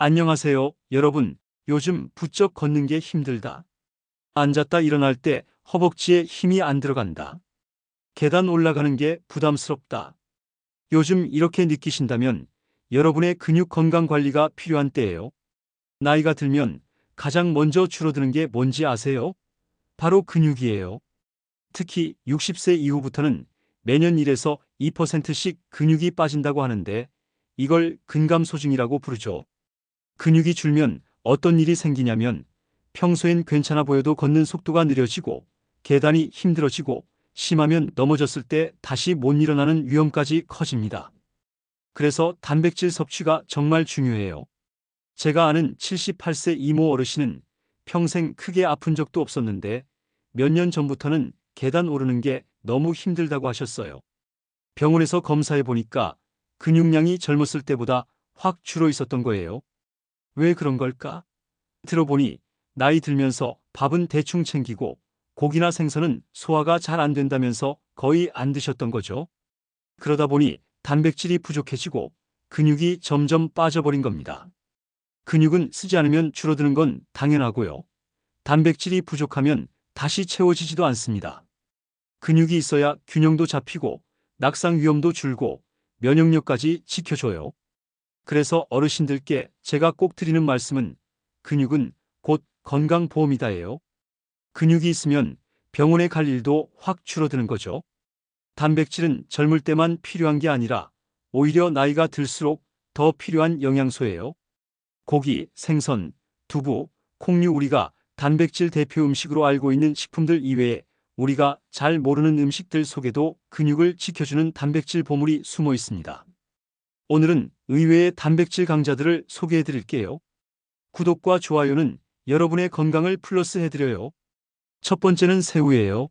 안녕하세요, 여러분. 요즘 부쩍 걷는 게 힘들다. 앉았다 일어날 때 허벅지에 힘이 안 들어간다. 계단 올라가는 게 부담스럽다. 요즘 이렇게 느끼신다면 여러분의 근육 건강 관리가 필요한 때예요. 나이가 들면 가장 먼저 줄어드는 게 뭔지 아세요? 바로 근육이에요. 특히 60세 이후부터는 매년 1에서 2%씩 근육이 빠진다고 하는데 이걸 근감소증이라고 부르죠. 근육이 줄면 어떤 일이 생기냐면 평소엔 괜찮아 보여도 걷는 속도가 느려지고 계단이 힘들어지고 심하면 넘어졌을 때 다시 못 일어나는 위험까지 커집니다. 그래서 단백질 섭취가 정말 중요해요. 제가 아는 78세 이모 어르신은 평생 크게 아픈 적도 없었는데 몇 년 전부터는 계단 오르는 게 너무 힘들다고 하셨어요. 병원에서 검사해 보니까 근육량이 젊었을 때보다 확 줄어 있었던 거예요. 왜 그런 걸까? 들어보니 나이 들면서 밥은 대충 챙기고 고기나 생선은 소화가 잘 안 된다면서 거의 안 드셨던 거죠. 그러다 보니 단백질이 부족해지고 근육이 점점 빠져버린 겁니다. 근육은 쓰지 않으면 줄어드는 건 당연하고요. 단백질이 부족하면 다시 채워지지도 않습니다. 근육이 있어야 균형도 잡히고 낙상 위험도 줄고 면역력까지 지켜줘요. 그래서 어르신들께 제가 꼭 드리는 말씀은 근육은 곧 건강보험이다예요. 근육이 있으면 병원에 갈 일도 확 줄어드는 거죠. 단백질은 젊을 때만 필요한 게 아니라 오히려 나이가 들수록 더 필요한 영양소예요. 고기, 생선, 두부, 콩류 우리가 단백질 대표 음식으로 알고 있는 식품들 이외에 우리가 잘 모르는 음식들 속에도 근육을 지켜주는 단백질 보물이 숨어 있습니다. 오늘은 의외의 단백질 강자들을 소개해 드릴게요. 구독과 좋아요는 여러분의 건강을 플러스 해드려요. 첫 번째는 새우예요.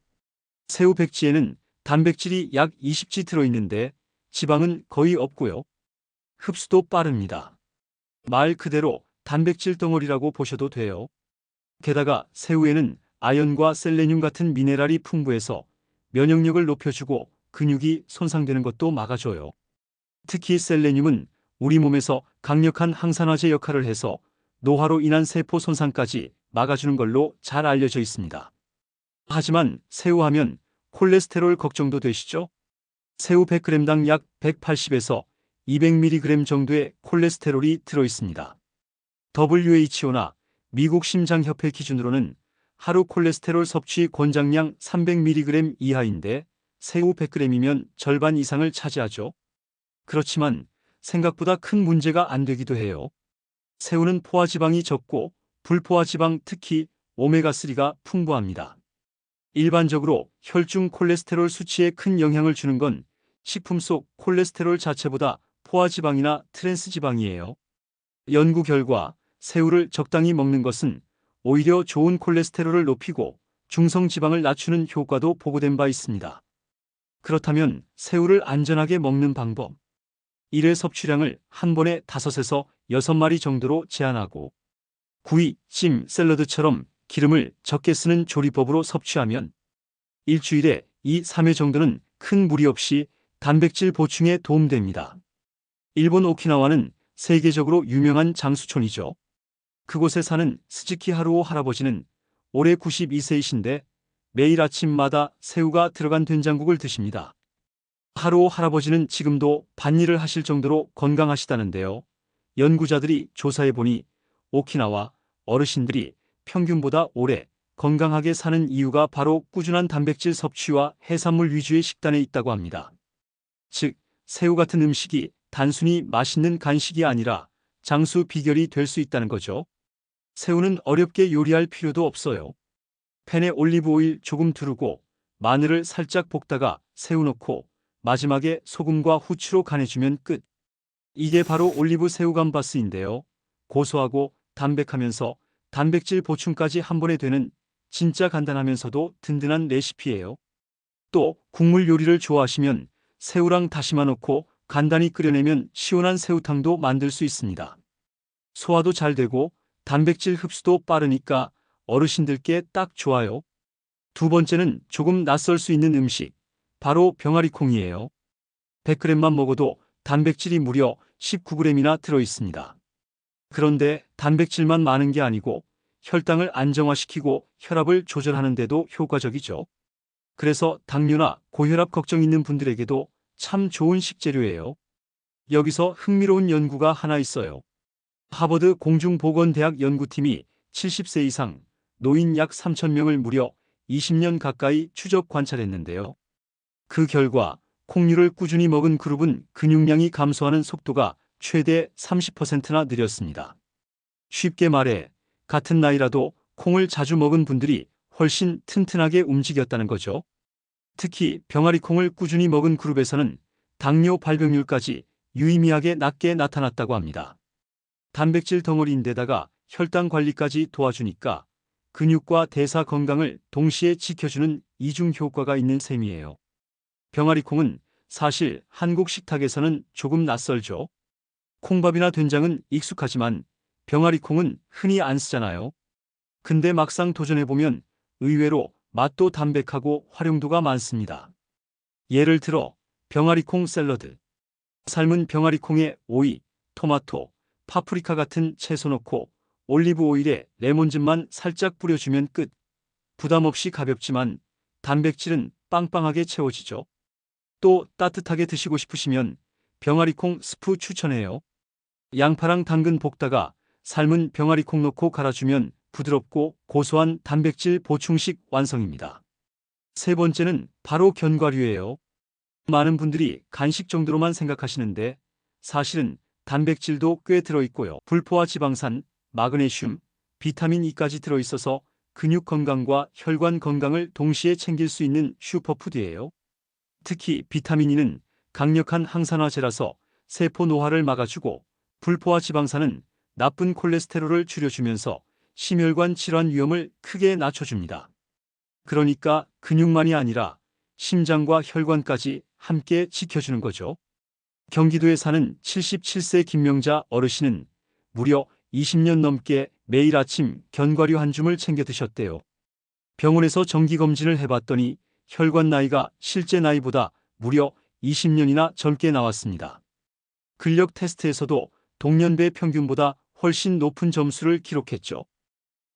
새우 백지에는 단백질이 약 20지 들어있는데 지방은 거의 없고요. 흡수도 빠릅니다. 말 그대로 단백질 덩어리라고 보셔도 돼요. 게다가 새우에는 아연과 셀레늄 같은 미네랄이 풍부해서 면역력을 높여주고 근육이 손상되는 것도 막아줘요. 특히 셀레늄은 우리 몸에서 강력한 항산화제 역할을 해서 노화로 인한 세포 손상까지 막아주는 걸로 잘 알려져 있습니다. 하지만 새우하면 콜레스테롤 걱정도 되시죠? 새우 100g당 약 180에서 200mg 정도의 콜레스테롤이 들어있습니다. WHO나 미국 심장협회 기준으로는 하루 콜레스테롤 섭취 권장량 300mg 이하인데 새우 100g이면 절반 이상을 차지하죠. 그렇지만 생각보다 큰 문제가 안 되기도 해요. 새우는 포화지방이 적고 불포화지방 특히 오메가3가 풍부합니다. 일반적으로 혈중 콜레스테롤 수치에 큰 영향을 주는 건 식품 속 콜레스테롤 자체보다 포화지방이나 트랜스지방이에요. 연구 결과 새우를 적당히 먹는 것은 오히려 좋은 콜레스테롤을 높이고 중성지방을 낮추는 효과도 보고된 바 있습니다. 그렇다면 새우를 안전하게 먹는 방법. 1회 섭취량을 한 번에 5에서 6마리 정도로 제한하고 구이, 찜, 샐러드처럼 기름을 적게 쓰는 조리법으로 섭취하면 일주일에 2, 3회 정도는 큰 무리 없이 단백질 보충에 도움됩니다. 일본 오키나와는 세계적으로 유명한 장수촌이죠. 그곳에 사는 스즈키 하루오 할아버지는 올해 92세이신데 매일 아침마다 새우가 들어간 된장국을 드십니다. 하루오 할아버지는 지금도 밭일을 하실 정도로 건강하시다는데요. 연구자들이 조사해보니 오키나와 어르신들이 평균보다 오래 건강하게 사는 이유가 바로 꾸준한 단백질 섭취와 해산물 위주의 식단에 있다고 합니다. 즉, 새우 같은 음식이 단순히 맛있는 간식이 아니라 장수 비결이 될 수 있다는 거죠. 새우는 어렵게 요리할 필요도 없어요. 팬에 올리브 오일 조금 두르고 마늘을 살짝 볶다가 새우 넣고 마지막에 소금과 후추로 간해주면 끝. 이게 바로 올리브 새우 감바스인데요. 고소하고 담백하면서 단백질 보충까지 한 번에 되는 진짜 간단하면서도 든든한 레시피예요. 또 국물 요리를 좋아하시면 새우랑 다시마 넣고 간단히 끓여내면 시원한 새우탕도 만들 수 있습니다. 소화도 잘 되고 단백질 흡수도 빠르니까 어르신들께 딱 좋아요. 두 번째는 조금 낯설 수 있는 음식. 바로 병아리콩이에요. 100g만 먹어도 단백질이 무려 19g이나 들어 있습니다. 그런데 단백질만 많은 게 아니고 혈당을 안정화시키고 혈압을 조절하는 데도 효과적이죠. 그래서 당뇨나 고혈압 걱정 있는 분들에게도 참 좋은 식재료예요. 여기서 흥미로운 연구가 하나 있어요. 하버드 공중보건대학 연구팀이 70세 이상 노인 약 3,000명을 무려 20년 가까이 추적 관찰했는데요. 그 결과 콩류를 꾸준히 먹은 그룹은 근육량이 감소하는 속도가 최대 30%나 느렸습니다. 쉽게 말해 같은 나이라도 콩을 자주 먹은 분들이 훨씬 튼튼하게 움직였다는 거죠. 특히 병아리 콩을 꾸준히 먹은 그룹에서는 당뇨 발병률까지 유의미하게 낮게 나타났다고 합니다. 단백질 덩어리인데다가 혈당 관리까지 도와주니까 근육과 대사 건강을 동시에 지켜주는 이중 효과가 있는 셈이에요. 병아리 콩은 사실 한국 식탁에서는 조금 낯설죠. 콩밥이나 된장은 익숙하지만 병아리 콩은 흔히 안 쓰잖아요. 근데 막상 도전해보면 의외로 맛도 담백하고 활용도가 많습니다. 예를 들어 병아리 콩 샐러드. 삶은 병아리 콩에 오이, 토마토, 파프리카 같은 채소 넣고 올리브 오일에 레몬즙만 살짝 뿌려주면 끝. 부담 없이 가볍지만 단백질은 빵빵하게 채워지죠. 또 따뜻하게 드시고 싶으시면 병아리 콩 스프 추천해요. 양파랑 당근 볶다가 삶은 병아리 콩 넣고 갈아주면 부드럽고 고소한 단백질 보충식 완성입니다. 세 번째는 바로 견과류예요. 많은 분들이 간식 정도로만 생각하시는데 사실은 단백질도 꽤 들어있고요. 불포화 지방산, 마그네슘, 비타민 E까지 들어있어서 근육 건강과 혈관 건강을 동시에 챙길 수 있는 슈퍼푸드예요. 특히 비타민 E는 강력한 항산화제라서 세포 노화를 막아주고 불포화 지방산은 나쁜 콜레스테롤을 줄여주면서 심혈관 질환 위험을 크게 낮춰줍니다. 그러니까 근육만이 아니라 심장과 혈관까지 함께 지켜주는 거죠. 경기도에 사는 77세 김명자 어르신은 무려 20년 넘게 매일 아침 견과류 한 줌을 챙겨 드셨대요. 병원에서 정기검진을 해봤더니 혈관 나이가 실제 나이보다 무려 20년이나 젊게 나왔습니다. 근력 테스트에서도 동년배 평균보다 훨씬 높은 점수를 기록했죠.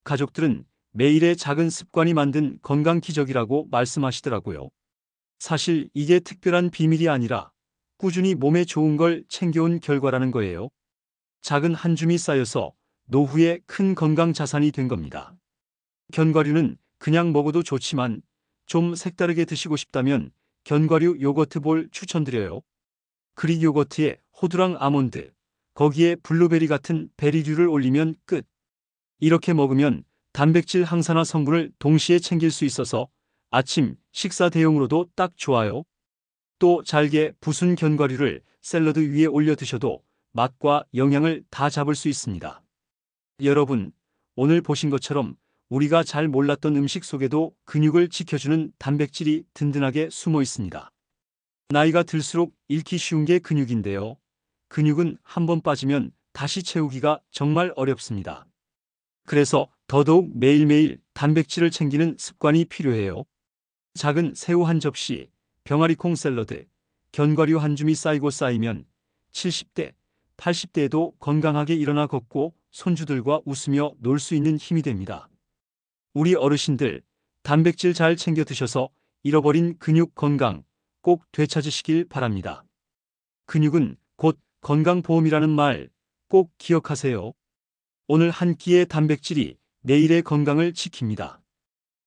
가족들은 매일의 작은 습관이 만든 건강 기적이라고 말씀하시더라고요. 사실 이게 특별한 비밀이 아니라 꾸준히 몸에 좋은 걸 챙겨온 결과라는 거예요. 작은 한 줌이 쌓여서 노후에 큰 건강 자산이 된 겁니다. 견과류는 그냥 먹어도 좋지만 좀 색다르게 드시고 싶다면 견과류 요거트 볼 추천드려요. 그릭 요거트에 호두랑 아몬드, 거기에 블루베리 같은 베리류를 올리면 끝. 이렇게 먹으면 단백질 항산화 성분을 동시에 챙길 수 있어서 아침 식사 대용으로도 딱 좋아요. 또 잘게 부순 견과류를 샐러드 위에 올려 드셔도 맛과 영양을 다 잡을 수 있습니다. 여러분, 오늘 보신 것처럼 우리가 잘 몰랐던 음식 속에도 근육을 지켜주는 단백질이 든든하게 숨어 있습니다. 나이가 들수록 잃기 쉬운 게 근육인데요. 근육은 한번 빠지면 다시 채우기가 정말 어렵습니다. 그래서 더더욱 매일매일 단백질을 챙기는 습관이 필요해요. 작은 새우 한 접시, 병아리 콩 샐러드, 견과류 한 줌이 쌓이고 쌓이면 70대, 80대에도 건강하게 일어나 걷고 손주들과 웃으며 놀 수 있는 힘이 됩니다. 우리 어르신들, 단백질 잘 챙겨 드셔서 잃어버린 근육 건강 꼭 되찾으시길 바랍니다. 근육은 곧 건강보험이라는 말 꼭 기억하세요. 오늘 한 끼의 단백질이 내일의 건강을 지킵니다.